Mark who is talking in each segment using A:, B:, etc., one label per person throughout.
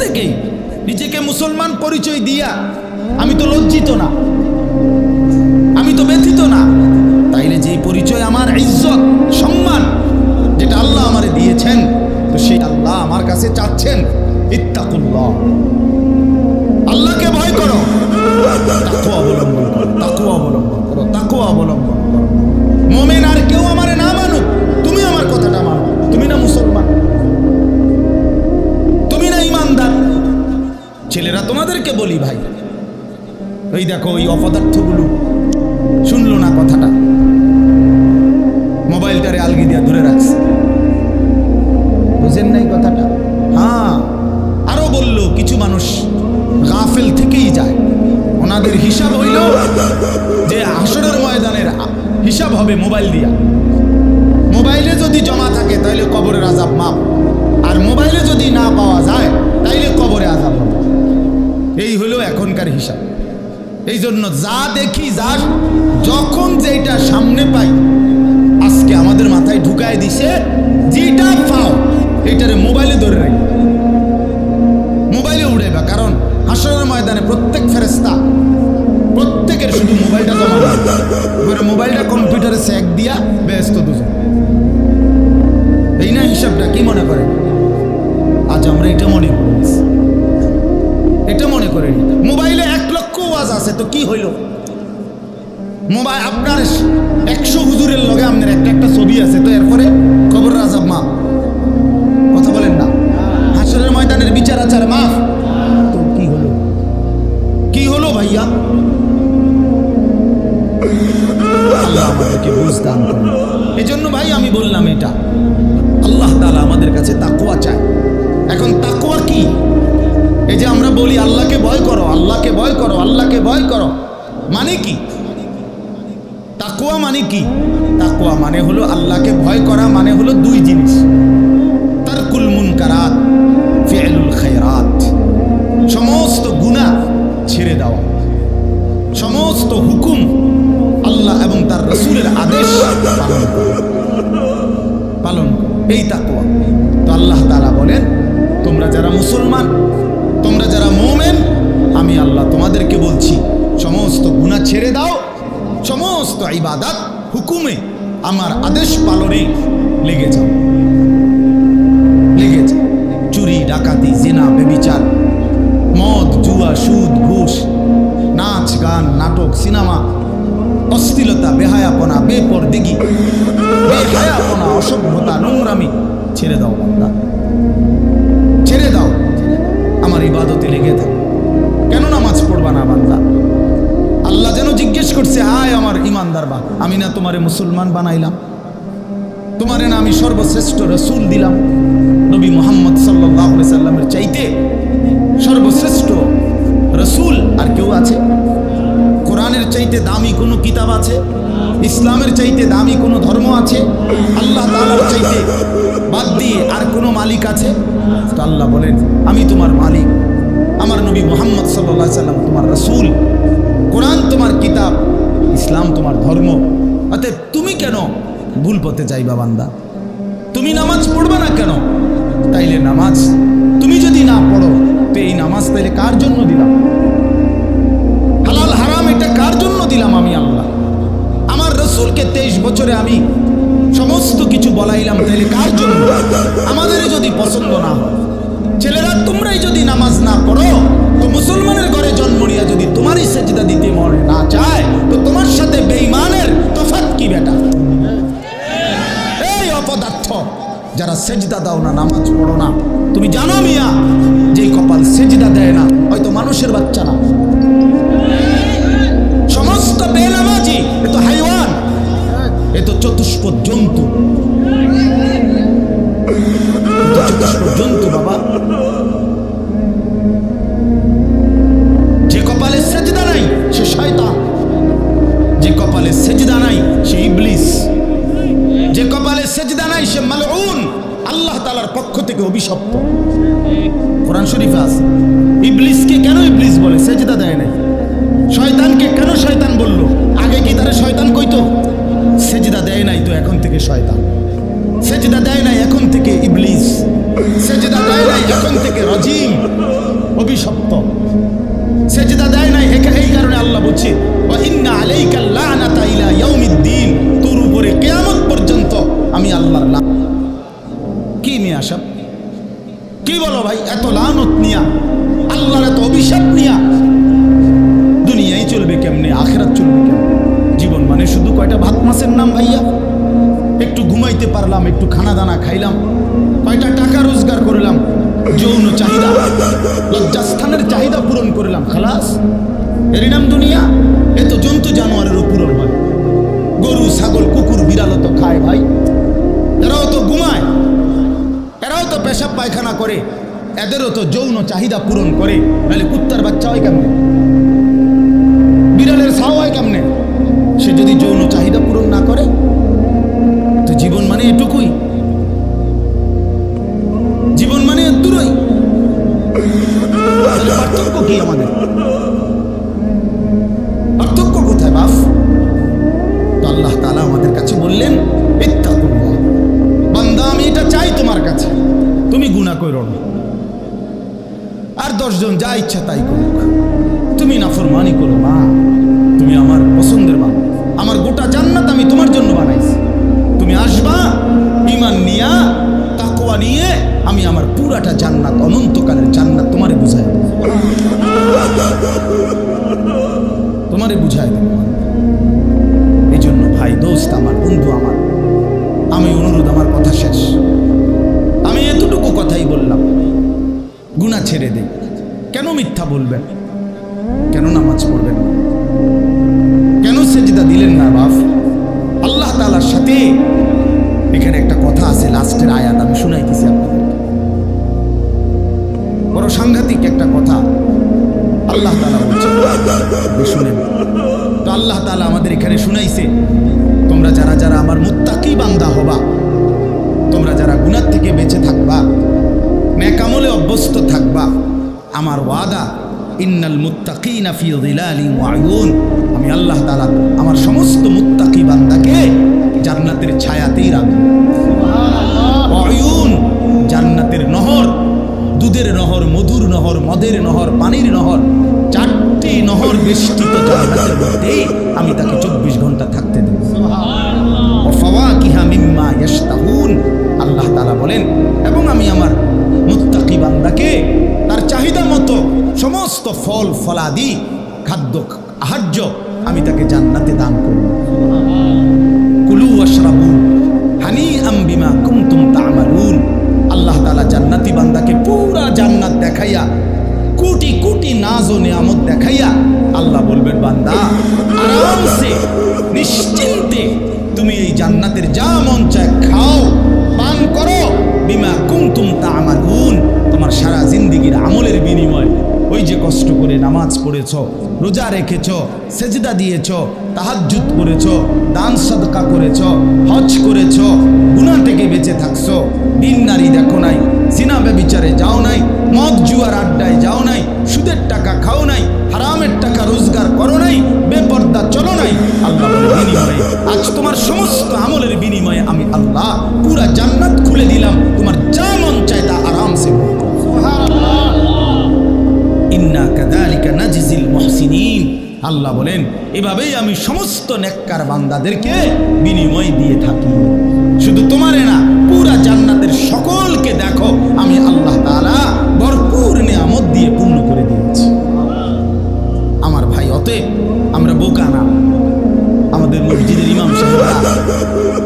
A: প্রত্যেকেই নিজেকে মুসলমান পরিচয় দিয়া আমি তো লজ্জিত না, আমি তো ব্যথিত না, তাইলে যে পরিচয় আমার ইজ্জত সম্মান যেটা আল্লাহ আমারে দিয়েছেন, তো সেই আল্লাহ আমার কাছে চাচ্ছেন ইত্তাকুল্লাহ, আল্লাহকে ভয় করো, তাকওয়া অবলম্বন করো, তাকওয়া অবলম্বন করো, তাকওয়া অবলম্বন করো। মুমিন আর কেউ আমারে না মানুক, তুমি আমার কথাটা মানো। তুমি না মুসলমান, তুমি না ইমানদার। ছেলেরা তোমাদেরকে বলি ভাই, ওই দেখো ওই অপদার্থগুলো শুনলো না কথাটা, মোবাইলটারে আলগি দিয়া ধরে রাখছে, বুঝেন নাই কথাটা? হ্যাঁ, আরো বললো কিছু মানুষ গাফেল থেকেই যায়, ওনাদের হিসাব হইল যে হাসরের ময়দানের হিসাব হবে মোবাইল দিয়া। মোবাইলে যদি জমা থাকে তাইলে কবরের আযাব মাপ, আর মোবাইলে যদি না পাওয়া যায় তাইলে কবরে আযাব হবে। এই হলো এখনকার হিসাব। এই জন্য যা দেখি, যা যখন যেটা সামনে পাই, আজকে আমাদের মাথায় ঢুকায় দিছে, যেটা পাও এটারে মোবাইলে ধরে রাখি, মোবাইলে উড়াইবা। কারণ হাসরের ময়দানে প্রত্যেক ফেরেশতা প্রত্যেকের শুধু মোবাইলটা জমা করে, মোবাইলটা কম্পিউটারে সেক দিয়া ব্যস্ত দুজন। এই না হিসাবটা? কি মনে করেন? আজ আমরা এটা মনে করি, এটা মনে করেন মোবাইলে 1 লক্ষ ওয়াজ আছে, তো কি হইল? মোবাইল আপনার 100 হুজুরের লগে আপনার একটা ছবি আছে, তো এরপরে কবর আযাব মাফ। কথা বলেন না? হাসরের ময়দানের বিচার আচার মাফ, তো কি হলো? কি হলো ভাইয়া? আল্লাহ আমাদেরকে বুঝ দান করুন। এই জন্য ভাই আমি বললাম, এটা আল্লাহ তাআলা আমাদের কাছে তাকওয়া চায়। এখন তাকওয়া কি? এই যে আমরা বলি আল্লাহকে ভয় করো, আল্লাহকে ভয় করো, আল্লাহকে ভয় করো, মানে কি? তাকওয়া মানে কি? তাকওয়া মানে হলো আল্লাহকে ভয় করা, মানে হলো 2 জিনিস, তারকুল মুনকারাত, ফি'লুল খায়রাত। সমস্ত গুনাহ ছেড়ে দেওয়া, সমস্ত হুকুম আল্লাহ এবং তার রাসূলের আদেশ পালন করো, এই তাকওয়া। তো আল্লাহ তাআলা বলেন, তোমরা যারা মুসলমান, তোমরা যারা মুমিন, আমি আল্লাহ তোমাদেরকে বলছি সমস্ত গুনাহ ছেড়ে দাও, সমস্ত ইবাদত হুকুমে আমার আদেশ পালনে লেগে যাও, লেগে যাও। চুরি, ডাকাতি, জিনা, ব্যভিচার, মদ, জুয়া, সুদ, ঘুষ, নাচ, গান, নাটক, সিনেমা, অশ্লীলতা, বেহায়াপনা, বেপরদেগি, বেহায়াপনা, অসভ্যতা, নোংরামি ছেড়ে দাও বান্দা, ছেড়ে দাও, আমার ইবাদতে লেগে থাকো। কেন নামাজ পড়বা না বান্দা? আল্লাহ যেন জিজ্ঞেস করছে, হায় আমার ইমানদার বা, আমি না তোমারে মুসলমান বানাইলাম, তোমারে না আমি সর্বশ্রেষ্ঠ রাসূল দিলাম। নবী মুহাম্মদ সাল্লাল্লাহু আলাইহি সাল্লামের চাইতে সর্বশ্রেষ্ঠ রাসূল আর কেউ আছে? কোরআনের চাইতে দামি কোনো কিতাব আছে? ইসলামের চাইতে দামি কোনো ধর্ম আছে? আল্লাহ তাআলার চাইতে বাদ দিয়ে আর কোনো মালিক আছে? তো আল্লাহ বলেন, আমি তোমার মালিক, আমার নবী মুহাম্মদ সাল্লাল্লাহু আলাইহি সাল্লাম তোমার রাসূল, কোরআন তোমার কিতাব, ইসলাম তোমার ধর্ম। অতএব তুমি কেন ভুল পথে যাইবা বান্দা? তুমি নামাজ পড়বা না কেন? তাইলে নামাজ তুমি যদি না পড়ো, তো এই নামাজ তাইলে কার জন্য দিলাম? হালাল হারাম এটা কার জন্য দিলাম? আমি আল্লাহ। আমার রাসূলকে 23 বছরে আমি সমস্ত কিছু বলাইলাম, তাইলে কার জন্য? আমাদেরই যদি পছন্দ না হয়, ছেলেরা তোমরাই যদি নামাজ না পড়ো, তো মুসলমানের ঘরে জন্ম নিয়ে যদি তোমারই সেজদা দিতে মনে না চায়, তো তোমার সাথে বেঈমানের তফাৎ কি বেটা? এই অপদার্থ যারা সেজদা দাও না, নামাজ পড়ো না, তুমি জানো মিয়া, যেই কপাল সেজদা দেয় না, হয়তো মানুষের বাচ্চা না, সমস্ত বেনামাজি এ তো হাইওয়ান, এ তো চতুষ্পদ জন্তু, চতুষ্পদ জন্তু বাবা। যে কপালে সেজদা নাই সে শয়তান, যে কপালে সেজদা নাই সে ইবলিস, যে কপালে সেজদা নাই সে মালউন, আল্লাহ তাআলার পক্ষ থেকে অভিশপ্ত। কোরআন শরীফে আছে। ইবলিসকে কেন ইবলিস বলে? সেজদা দেয় নাই। শয়তানকে কেন শয়তান বলল? আগে কি তারা শয়তান কইতো? সেজদা দেয় নাই, তো এখন থেকে শয়তান। সেজদা দেয় নাই এখন থেকে ইবলিস, সেজদা দেয় নাই এখন থেকে রাজিম, অভিশপ্ত। সেজদা দেয় নাই এই কারণে আল্লাহ বলছে ওয়া ইন্না আলাইকাল লানাতা ইলা ইয়াউমিদ্দিন, তোর উপরে কিয়ামত পর্যন্ত আমি আল্লাহর লানত। কি মিয়া সাহেব, কি বলো ভাই? এত লানত নিয়া, আল্লাহর এত অভিশাপ নিয়া দুনিয়ায় চলবে কেমনে, আখিরাত চলবে কেমনে? জীবন মানে শুধু কয়টা ভাত মাছের নাম ভাইয়া? একটু ঘুমাইতে পারলাম, একটু খানা দানা খাইলাম, কয়টা টাকা রোজগার করলাম, যৌন চাহিদা, লজ্জাস্থানের চাহিদা পূরণ করলাম, খালাস। এর নাম দুনিয়া? এ তো জন্তু জানোয়ারেরও পূরণ হয়। গরু, ছাগল, কুকুর, বিড়ালও তো খায় ভাই, এরাও তো ঘুমায়, এরাও তো পেশাব পায়খানা করে, এদেরও তো যৌন চাহিদা পূরণ করে। নাহলে কুত্তার বাচ্চা হয় কেমনে, বিড়ালের ছাও হয় কেমনে? সে যদি যৌন চাহিদা পূরণ না করে, তো জীবন মানে এটুকুই? জীবন মানে দূরই? তাহলে পার্থক্য কি আমাদের? পার্থক্য কোথায় বাপ? তো আল্লাহ তাআলা আমাদের কাছে বললেন ইত্তাকুল্লাহ, বান্দা আমি এটা চাই তোমার কাছে, তুমি গুনাহ করো না। আর 10 জন যা ইচ্ছা তাই করুক, তুমি নাফরমানি করো না। তুমি আমার পছন্দের বান্দা, আমার গোটা জান্নাত আমি তোমার জন্য বানাইছি। তুমি আসবা ঈমান নিয়া, তাকওয়া নিয়ে, আমি আমার পুরাটা জান্নাত, অনন্তকালের জান্নাত তোমারে বুঝাই দেব, তোমারে বুঝাই দেব। এই জন্য ভাই, দোস্ত আমার, বন্ধু আমার, আমি অনুরোধ, আমার কথা শেষ, আমি এতটুকু কথাই বললাম, গুনাহ ছেড়ে দে। কেন মিথ্যা বলবেন? কেন নামাজ পড়বেন না? কেন সেজদা দিলেন না বাপ? আল্লাহ তাআলার সাথে এখানে একটা কথা আছে, লাস্টের আয়াত আমি শুনাইতেছি আপনাদের, বড় সাংঘাতিক একটা কথা আল্লাহ তাআলা বলছেন, শুনেন। তো আল্লাহ তাআলা আমাদের এখানে শুনাইছে, তোমরা যারা যারা আমার মুত্তাকি বান্দা হবা, তোমরা যারা গুনাহ থেকে বেঁচে থাকবা, নেক আমলে অভ্যস্ত থাকবা, আমার ওয়াদা ইন্নাল মুত্তাকিনা ফি যিলালিন ওয়া আয়ুন, আমি আল্লাহ তাআলা আমার সমস্ত মুত্তাকি বান্দাকে জান্নাতের ছায়াতেই রাখব। সুবহানাল্লাহ। আয়ুন, জান্নাতের নহর, দুধের নহর, মধুর নহর, মদের নহর, পানির নহর, 4টি নহর বেষ্টিত জান্নাতের মধ্যেই আমি তাকে 24 ঘন্টা থাকতে দেব। সুবহানাল্লাহ। ওয়া ফাওয়াকিহা মিম্মা ইয়াশতাহুন, আল্লাহ তাআলা বলেন, এবং আমি আমার মুত্তাকি বান্দাকে তার চাহিদা মতো সমস্ত ফল ফলাদি, খাদ্য, আহার্য আমি তাকে জান্নাতে দান করব। কুলু ওয়াশরাবু হানিআম বিমা কুনতুম তা'মালুন, আল্লাহ তাআলা জান্নাতি বান্দাকে পুরা জান্নাত দেখাইয়া, কোটি কোটি নাজ ও নিয়ামত দেখাইয়া আল্লাহ বলবেন, বান্দা আরামসে নিশ্চিন্তে তুমি এই জান্নাতের যা মন চায় খাও, পান করো, বিমা কুনতুম তা'মালুন, তোমার সারা জিন্দেগীর আমলের বিনিময়, ওই যে কষ্ট করে নামাজ পড়েছ, রোজা রেখেছ, সেজদা দিয়েছ, তাহাজ্জুদ করেছ, দান সদকা করেছ, হজ করেছ, গুনাহ থেকে বেঁচে থাকছো, দিন নারী দেখো নাই, জিনা ব্যভিচারে যাও নাই, মদ জুয়ার আড্ডায় যাও নাই, সুদের টাকা খাও নাই, হারামের টাকা রোজগার করো নাই, বেপর্দা চলো নাই, আল্লাহ বিনিময়ে আজ তোমার সমস্ত আমলের বিনিময়ে আমি আল্লাহ পুরা জান্নাত খুলে দিলাম, তোমার যা মন চায় তা আরামসে। সুবহানাল্লাহ। ইন্না কাযালিকা নাজিজিল মুহসিনিন, আল্লাহ বলেন এভাবেই আমি সমস্ত নেককার বান্দাদেরকে বিনিময় দিয়ে থাকি। শুধু তোমারে না, পুরা জান্নাতের সকলকে দেখো আমি আল্লাহ তাআলা ভরপুর নিয়ামত দিয়ে পূর্ণ করে দিয়েছি। আমার ভাই, অতএব আমরা বোকা না। আমাদের মসজিদের ইমাম সাহেবরা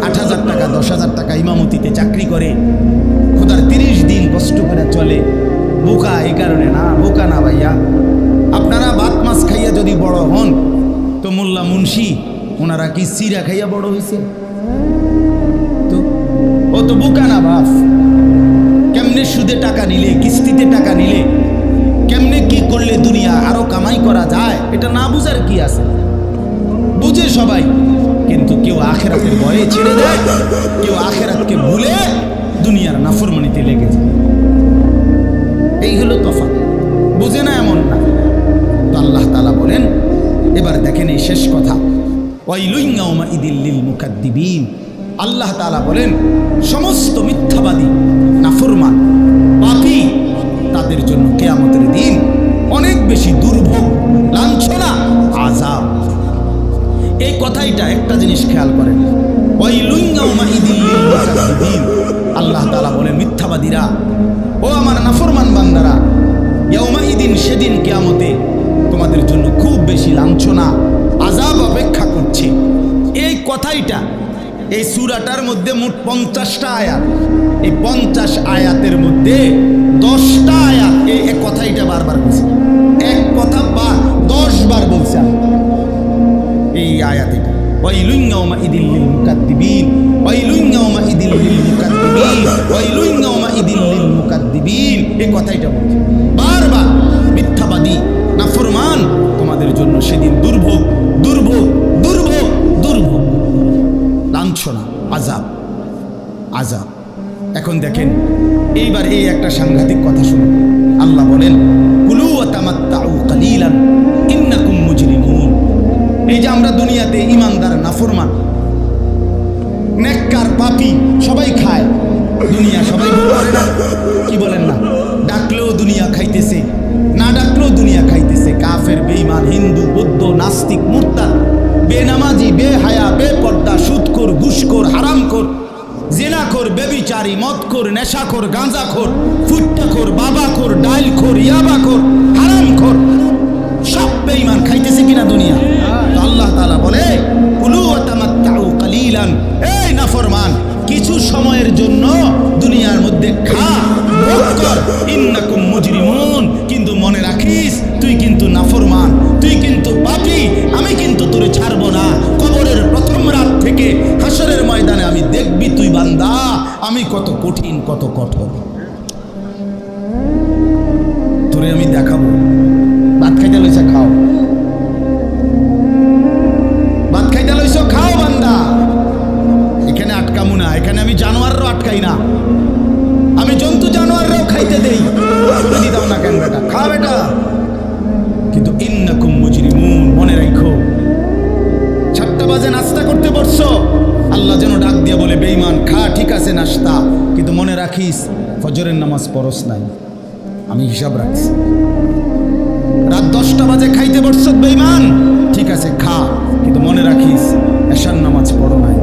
A: 8,000 টাকা 10,000 টাকা ইমামতিতে চাকরি করে, খোদার 30 দিন কষ্ট করে চলে। বোকা এই কারণে না, বোকা না ভাইয়া। আপনারা ভাত মাছ খাইয়া যদি বড় হন, তো মোল্লা মুন্সি ওনারা কি সিরা খাইয়া বড় হয়েছে? তো ও তো বোকা না বাপ। কেমনে সুদে টাকা নিলে, কিস্তিতে টাকা নিলে, কেমনে কি করলে দুনিয়া আরো কামাই করা যায়, এটা না বুঝার কি আছে? বুঝে সবাই, কিন্তু কেউ আখেরাতের ভয়ে ছেড়ে দেয়, কেউ আখেরাতকে ভুলে দুনিয়ার নাফরমানিতে লেগে যায়। এই হলো তফাৎ। বুঝে না এমন না। তো আল্লাহ তাআলা বলেন, এবার দেখেন এই শেষ কথা, ওয়াইলুন ইয়াউমা ইদিল লিল মুকাদ্দিবিন, আল্লাহ তাআলা বলেন সমস্ত মিথ্যাবাদী নাফরমান পাপী তাদের জন্য কিয়ামতের দিন অনেক বেশি দুর্ভোগ লাঞ্ছনা আযাব। এই কথাইটা একটা জিনিস খেয়াল করেন, ওয়াইলুন ইয়াউমাইদিন লিল মুকাদ্দিবিন। আল্লাহ তাআলা বলেন মিথ্যাবাদীরা, ও আমার নাফরমান বান্দারা, ইয়াউমাইদিন সেদিন কিয়ামতে তোমাদের জন্য খুব বেশি লাঞ্ছনা আযাব অপেক্ষা করছে। এই কথাইটা এই সূরাটার মধ্যে মোট 50টা আয়াত, এই 50 আয়াতের মধ্যে 10টা আয়াত এই কথাইটা বারবার বলছে, এক কথা বা 10 বার বলছে এই আয়াতে। ওয়াইলুন ইয়াউমাইদিন লিল মুকাদ্দিবিন, ওয়াইলুন ইয়াউমাইদিন লিল মুকাদ্দিবিন, ওয়াইলুন ইয়াউমাইদিন লিল মুকাদ্দিবিন, এই কথাইটা বলছে বারবার। মিথ্যাবাদী নাফরমান তোমাদের জন্য সেদিন দুর্ভোগ দুর্ভোগ দুর্ভোগ দুর্ভোগ, লাঞ্ছনা আযাব আযাব। এখন দেখেন এইবার এই একটা সাংঘাতিক কথা শুনুন। আল্লাহ বলেন কুলু ওয়া তামাত্তাউ কালিলান ইন্নাকুম মুজরিমুন। এই যে আমরা দুনিয়াতে ইমানদার নাফরমান নেককার পাপী সবাই খায়, দুনিয়া সবাই ভোগ করে না, কি বলেন না? ডাকলেও দুনিয়া খাইতেছে, না ডাকলেও দুনিয়া খাইতেছে। কাফের, বেঈমান, হিন্দু, বৌদ্ধ, নাস্তিক, মুরতাদ, বেনামাজি, বেহায়া, বেপর্দা, সুদখোর, ঘুষখোর, হারামখোর, জিনাখোর, বেবিচারী, মদখোর, নেশাখোর, গাঁজাখোর, ফুট্টাখোর, বাবাখোর, ডাইলখোর, ইয়াবাখোর, হারামখোর, সব বেঈমান খাইতেছে কিনা দুনিয়া? তো আল্লাহ তাআলা বলে কুলু ওয়া তামাত্তাউ কালিলান, এই নাফরমান কিছু সময়ের জন্য দুনিয়ার মধ্যে খা, ভোগ কর, ইন্নাকুম মুজরিমুন, কিন্তু মনে রাখিস তুই কিন্তু নাফরমান, তুই কিন্তু পাপী, আমি কিন্তু তোরে ছাড়বো না। কবরের প্রথম রাত থেকে হাসরের ময়দানে আমি দেখবি তুই বান্দা আমি কত কঠিন কত কঠোর, তোরে আমি দেখাবো। ভাত খাইতে লইছে খাও, ভাত খাইতে লইছ খাও বান্দা, এখানে আটকামু না, এখানে আমি জানোয়াররাও আটকাই না, আমি জন্তু জানোয়াররাও খাইতে দেই, করে দিতাম না কেন বেটা, খা বেটা। কিন্তু ইন্নাকুম মুজরিমুন, মনে রাখো 7টা বাজে নাস্তা করতে বসছো, আল্লাহ যেন ডাক দিয়ে বলে বেঈমান খা, ঠিক আছে নাস্তা, কিন্তু মনে রাখিস ফজরের নামাজ পড়স নাই, আমি হিসাব রাখছি। রাত 10টা বাজে খাইতে বসছ বেঈমান, ঠিক আছে খা, কিন্তু মনে রাখিস এশার নামাজ পড়ো নাই।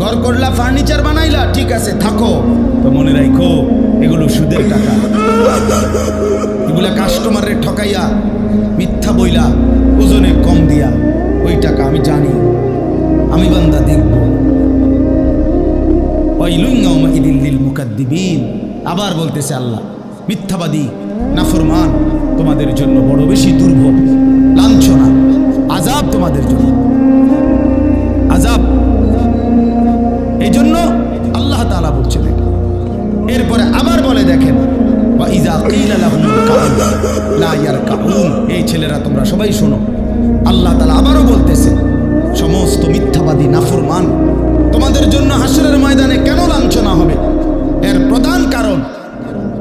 A: ঘর করলা, ফার্নিচার বানাইলা, ঠিক আছে থাকো, তো মনে রাখো এগুলো সুদের টাকা, এগুলা কাস্টমারের ঠকাইয়া মিথ্যা বইলা ওজনে কম দিয়া ওই টাকা আমি জানি, আমি বান্দা দেখব। ওয়াইলুন ইয়াউমাইদিন লিল মুকাদ্দিবিন, আবার বলতেছে আল্লাহ মিথ্যাবাদী নাফরমান তোমাদের জন্য বড় বেশি দুর্ভোগ লাঞ্ছনা আযাব, তোমাদের জন্য আযাব। এই জন্য আল্লাহ তাআলা বলছেন। এরপরে আবার বলে দেখেন ওয়া ইযা কিলা লাহুম লা ইয়ারকাউন, এই ছেলেরা তোমরা সবাই শোনো, আল্লাহ তাআলা আবারও বলতেছে সমস্ত মিথ্যাবাদী নাফরমান তোমাদের জন্য হাসরের ময়দানে কেন লাঞ্ছনা হবে, এর প্রধান কারণ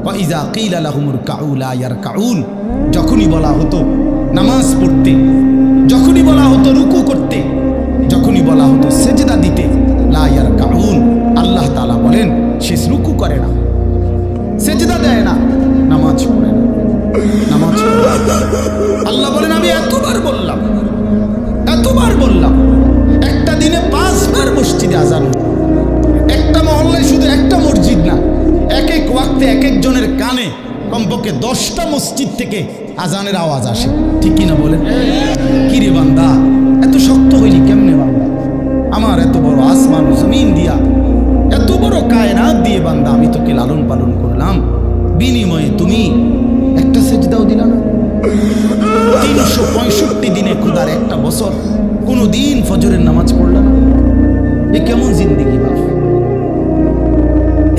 A: ওয়া ইযা কিলা লাহুম ইরকাউ লা ইয়ারকাউন, যখনই বলা হতো নামাজ পড়তে, যখনই বলা হতো রুকু করতে, যখনই বলা হতো সেজদা দিতে, লা ইয়ারকাউন, আল্লাহ তাআলা বলেন সে রুকু করে না, সেজদা দেয় না, নামাজ পড়ে না, নামাজ পড়ে না। আল্লাহ বলেন আমি এতবার বললাম, এতবার বললাম, একটা দিনে 5 বার মসজিদে আযান, একটা মহল্লায় শুধু একটা মসজিদ না, এক এক ওয়াক্তে এক একজনের কানে কমপক্ষে 10টা মসজিদ থেকে আজানের আওয়াজ আসে, ঠিক কিনা বলেন? কি রে বান্দা এত শক্ত হইলি কেমনে বান্দা, আমার এত বড় আসমান জমিন দিয়া, এত বড় কায়নাত দিয়ে বান্দা আমি তোকে লালন পালন করলাম, বিনিময়ে তুমি একটা সেজদাও দিলা না। 365 দিনে খোদার একটা বছর কোনো দিন ফজরের নামাজ পড়লা না, এ কেমন জিন্দেগি বাপ?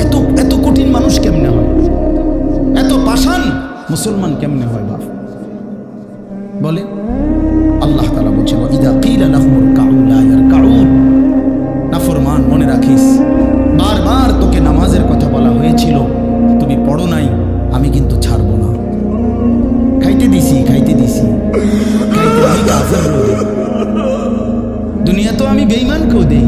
A: এত এত কঠিন মানুষ কেমনে হয়, এত পাষাণ মুসলমান কেমনে হয় বাপ বলে? আল্লাহ তাআলা বলছেন ইযা কিলা লাহুম ইরকাউ লা ইয়ারকাউন, নাফরমান মনে রাখিস বারবার তোকে নামাজের কথা বলা হয়েছিল, তুমি পড়ো নাই, আমি কিন্তু ছাড়বো না। খাইতে দিছি, খাইতে দিছি, খাইতে আমি কাফেরও দেই, দুনিয়া তো আমি বেঈমানকেও দেই,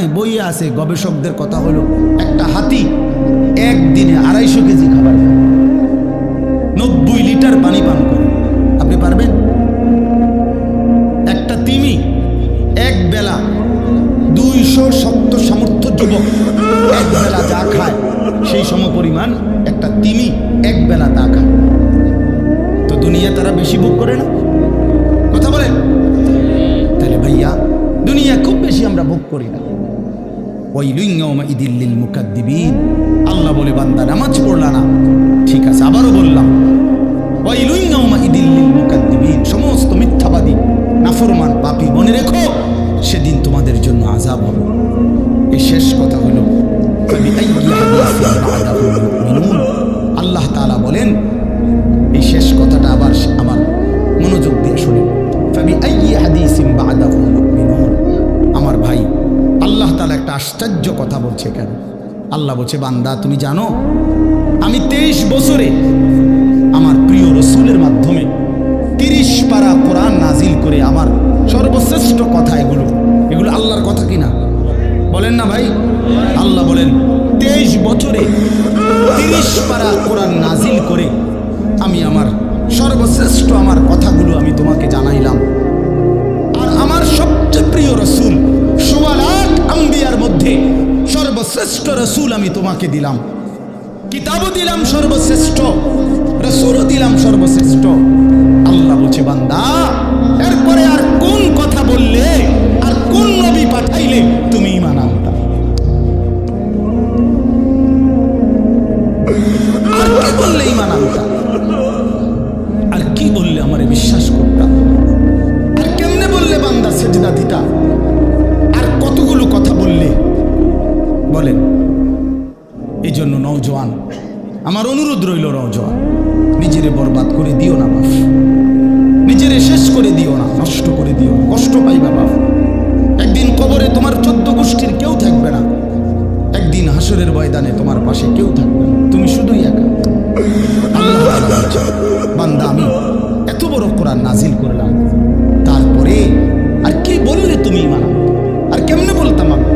A: হ্যাঁ বইয়ে আছে, গবেষকদের কথা হলো একটা হাতি একদিনে 250 কেজি খাবার খায়, 90 লিটার পানি পান করে। আপনি পারবেন? একটা তিমি এক বেলা 270 সামর্থ্য যুবক এক বেলা যা খায় সেই সমপরিমাণ একটা তিমি এক বেলা তা খায়। তো দুনিয়া তারা বেশি ভোগ করে না? কথা বলেন। তাহলে ভাইয়া দুনিয়া খুব বেশি আমরা ভোগ করি না। ওয়াইলুন ইয়াউমাইযিল লিল মুকাদ্দিবিন, আল্লাহ বলে বান্দা নামাজ পড়লা না, ঠিক আছে আবারও বললাম, ওয়াইলুন ইয়াউমাইযিল লিল মুকাদ্দিবিন, সমস্ত মিথ্যাবাদী নাফরমান পাপী মনে রেখো সেদিন তোমাদের জন্য আযাব হবে। এই শেষ কথা হলো আল্লাহ তাআলা বলেন, এই শেষ কথাটা আবার আমার মনোযোগ দিয়ে শুনে, আমার ভাই আল্লাহ তাআলা একটা আশ্চর্য কথা বলছে। কেন? আল্লাহ বলছে, বান্দা তুমি জানো আমি 23 বছরে আমার প্রিয় রসুলের মাধ্যমে 30 পারা কোরআন নাজিল করে আমার সর্বশ্রেষ্ঠ কথা এগুলো আল্লাহর কথা কিনা? বলেন না ভাই? আল্লাহ বলেন 23 বছরে 30 পারা কোরআন নাজিল করে আমি আমার সর্বশ্রেষ্ঠ আমার কথাগুলো আমি তোমাকে জানাইলাম। আর আমার সবচেয়ে প্রিয় রসুল 1.25 লাখ আম্বিয়ার মধ্যে সর্বশ্রেষ্ঠ রসুল আমি তোমাকে দিলাম, কিতাবও দিলাম সর্বশ্রেষ্ঠ, রসুলও দিলাম সর্বশ্রেষ্ঠ। আল্লাহ বলছে, বান্দা এরপরে আর কোন কথা বললে আর কোন নবী পাঠাইলে তুমি ঈমান আনতা? আর কি বললে ঈমান আনতা? আর কি বললে আমারে বিশ্বাস করতা? আর কেমনে বললে বান্দা সেজদা দিতা? আর কতগুলো কথা বললে বলেন? এই জন্য নওজোয়ান, আমার অনুরোধ রইল, নওজোয়ান নিজেরে বরবাদ করে দিও না বাপ, নিজেরে শেষ করে দিও না, নষ্ট করে দিও না, কষ্ট পাইবা বাপ। একদিন কবরে তোমার 14 গোষ্ঠীর কেউ থাকবে না, একদিন হাসরের ময়দানে তোমার পাশে কেউ থাকবে না, তুমি শুধুই একা। আল্লাহ তাআলা বলছেন, বান্দা আমি এত বড় কোরআন নাজিল করলাম, তারপরে আর কি বললে তুমি ঈমান আনতে? আর কেমনে বলতাম আমি?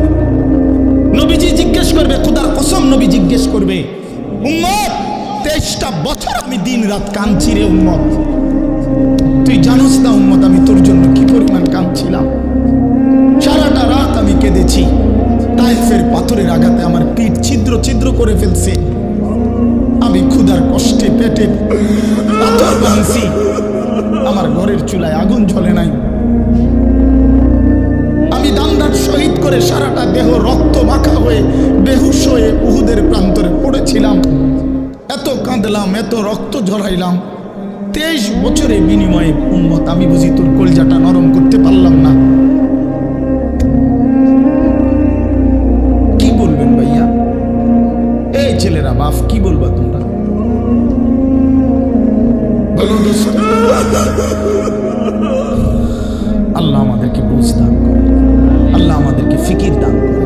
A: নবীজি জিজ্ঞেস করবে, খোদার কসম নবী জিজ্ঞেস করবে, উম্মত 23টা বছর আমি দিন রাত কাঁদছি রে উম্মত, তুই জানোস না উম্মত আমি তোর জন্য কি পরিমাণ কাঁদছিলাম, সারাটা রাত আমি কেঁদেছি, তায়েফের পাথরের আঘাতে আমার পিঠ ছিদ্র ছিদ্র করে ফেলছে, আমি ক্ষুধার কষ্টে পেটে পাথর ভাঙছি, আমার ঘরের চুলায় আগুন জ্বলে নাই, আমি দান্দার শহীদ করে সারাটা দেহ রক্ত মাখা হয়ে বেহুশ হয়ে উহুদের প্রান্তরে পড়েছিলাম, এত কাঁদলাম, এত রক্ত ঝরাইলাম, 23 বছরের বিনিময়ে উম্মত আমি বুঝি তোর কলজাটা নরম করতে পারলাম না? কি বলবেন ভাইয়া? এই ছেলেরা বাপ কি বলবা তোমরা? বলো দোস্ত। আল্লাহ আমাদেরকে বুঝ দান করে, আল্লাহ আমাদেরকে ফিকির দান করে,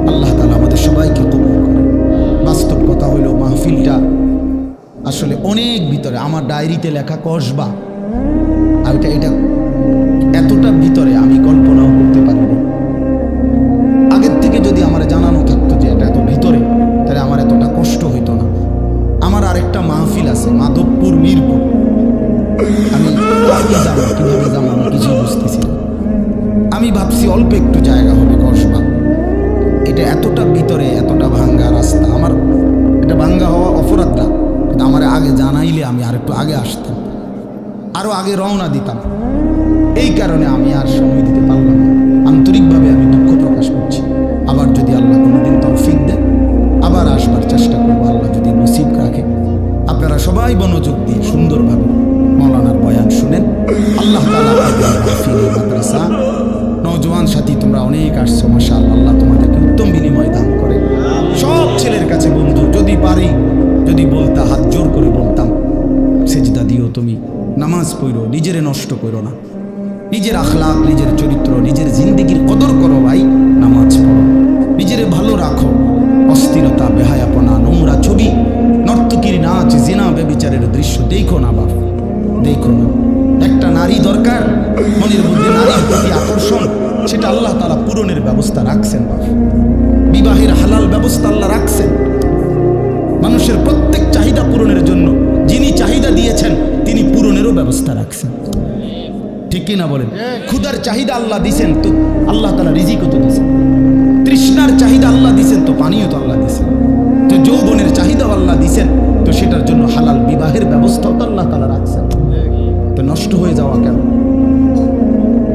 A: আল্লাহ তাআলা আমাদের সবাইকে কবুল করে। বাস্তব কথা হইল মাহফিলটা আসলে অনেক ভিতরে, আমার ডায়েরিতে লেখা কসবা, আর এটা এতটা ভিতরে আমি কল্পনাও করতে পারিনি। আগের থেকে যদি আমার জানানো থাকতো যে এটা এত ভিতরে, তাহলে আমার এতটা কষ্ট হইতো না। আমার আরেকটা মাহফিল আছে মাধবপুর মিরপুর, আমি যাবো, কিভাবে যাবো আমি কিছুই বুঝতেছি না। আমি ভাবছি অল্প একটু জায়গা হবে কসবা, এটা এতটা ভিতরে, এতটা ভাঙ্গা রাস্তা, আমার এটা ভাঙ্গা হওয়া অপরাধ না, কিন্তু আমার আগে জানাইলে আমি আর একটু আগে আসতাম, আরো আগে রওনা দিতাম। এই কারণে আমি আর সময় দিতে পারলাম না। আন্তরিকভাবে আমি দুঃখ প্রকাশ করছি। আবার যদি আল্লাহ কোনোদিন তৌফিক দেয় আবার আসবার চেষ্টা করবো, আল্লাহ যদি নসিব রাখে। আপনারা সবাই মনোযোগ দিয়ে সুন্দরভাবে মৌলানার বয়ান শুনেন। আল্লাহ তাআলা মাদ্রাসা নওজোয়ান সাথী তোমরা অনেক আসছো, মাশাআল্লাহ, আল্লাহ তোমাদেরকে উত্তম বিনিময় দান করে। সব ছেলের কাছে বন্ধু, যদি পারি, যদি বলতা, হাত জোর করে বলতাম, সেজদা দিও, তুমি নামাজ পড়ো, নিজেরে নষ্ট করো না, নিজের আখলাক, নিজের চরিত্র, নিজের জিন্দেগির কদর করো ভাই, নামাজ পড়ো, নিজেরে ভালো রাখো। অস্থিরতা, বেহায়াপনা, নোংরা ছবি, নর্তকীর নাচ, জিনা, ব্যভিচারের দৃশ্য দেখো না বাপ, দেখো না। একটা নারী দরকার, মনের মধ্যে নারীর প্রতি আকর্ষণ, সেটা আল্লাহ তাআলা পূরণের ব্যবস্থা রাখছেন। বিবাহের হালাল ব্যবস্থা আল্লাহ রাখছেন। মানুষের প্রত্যেক চাহিদা পূরণের জন্য যিনি চাহিদা দিয়েছেন তিনি পূরণেরও ব্যবস্থা রাখছেন। ঠিক কি না বলেন? ক্ষুধার চাহিদা আল্লাহ দিছেন, তো আল্লাহ তাআলা রিজিকও তো দিছেন। তৃষ্ণার চাহিদা আল্লাহ দিছেন, তো পানিও তো আল্লাহ দিছেন। তো যৌবনের চাহিদাও আল্লাহ দিছেন, তো সেটার জন্য হালাল বিবাহের ব্যবস্থাও তো আল্লাহ তাআলা রাখছেন। তো নষ্ট হয়ে যাওয়া কেন?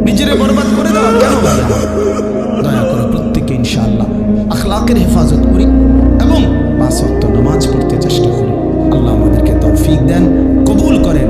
A: নিজেরে বরবাদ করে দেওয়া কেন? দয়া করে প্রত্যেকে ইনশাআল্লাহ আখলাকের হেফাজত করি এবং 5 ওয়াক্ত নামাজ পড়তে চেষ্টা করি। আল্লাহ আমাদেরকে তৌফিক দেন, কবুল করেন।